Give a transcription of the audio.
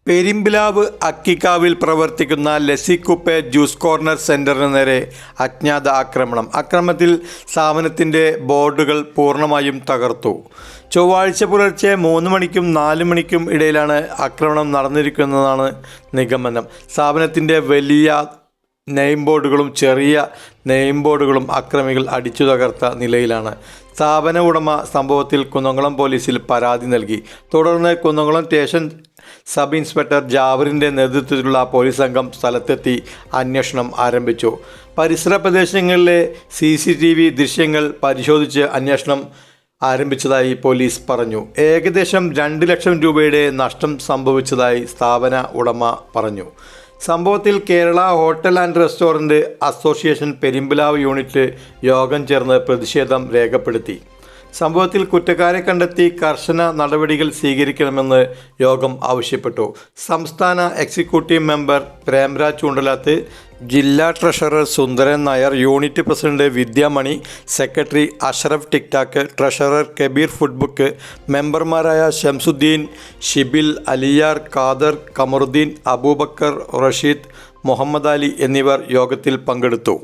പെരുമ്പിലാവ് അക്കിക്കാവിൽ പ്രവർത്തിക്കുന്ന ലസ്സിക്കുപ്പെ juice corner സെന്ററിന് നേരെ അജ്ഞാത ആക്രമണം. അക്രമത്തിൽ സ്ഥാപനത്തിൻ്റെ ബോർഡുകൾ പൂർണ്ണമായും തകർത്തു. ചൊവ്വാഴ്ച പുലർച്ചെ 3 മണിക്കും 4 മണിക്കും ഇടയിലാണ് ആക്രമണം നടന്നിരിക്കുന്നതെന്നാണ് നിഗമനം. സ്ഥാപനത്തിൻ്റെ വലിയ നെയിം ബോർഡുകളും ചെറിയ നെയിം ബോർഡുകളും അക്രമികൾ അടിച്ചു തകർത്ത നിലയിലാണ്. സ്ഥാപന ഉടമ സംഭവത്തിൽ കുന്നംകുളം പോലീസിൽ പരാതി നൽകി. തുടർന്ന് കുന്നംകുളം സ്റ്റേഷൻ സബ് ഇൻസ്പെക്ടർ ജാബറിൻ്റെ നേതൃത്വത്തിലുള്ള പോലീസ് സംഘം സ്ഥലത്തെത്തി അന്വേഷണം ആരംഭിച്ചു. പരിസര പ്രദേശങ്ങളിലെ CCTV ദൃശ്യങ്ങൾ പരിശോധിച്ച് അന്വേഷണം ആരംഭിച്ചതായി പോലീസ് പറഞ്ഞു. ഏകദേശം 2 ലക്ഷം രൂപയുടെ നഷ്ടം സംഭവിച്ചതായി സ്ഥാപന ഉടമ പറഞ്ഞു. സംഭവത്തിൽ Kerala hotel and restaurant association Perumpilavu unit യോഗം ചേർന്ന് പ്രതിഷേധം രേഖപ്പെടുത്തി. സംഭവത്തിൽ കുറ്റക്കാരെ കണ്ടെത്തി കർശന നടപടികൾ സ്വീകരിക്കണമെന്ന് യോഗം ആവശ്യപ്പെട്ടു. സംസ്ഥാന എക്സിക്യൂട്ടീവ് മെമ്പർ പ്രേംരാജ് ചൂണ്ടലാത്ത്, ജില്ലാ treasurer Sundaran Nair, unit president Vidyamani, secretary Ashraf ടിക്ടാക്ക്, ട്രഷറർ കബീർ ഫുഡ്ബുക്ക്, മെമ്പർമാരായ ഷംസുദ്ദീൻ, ഷിബിൽ, അലിയാർ, ഖാദർ, കമറുദ്ദീൻ, അബൂബക്കർ, റഷീദ്, മുഹമ്മദ് അലി എന്നിവർ യോഗത്തിൽ പങ്കെടുത്തു.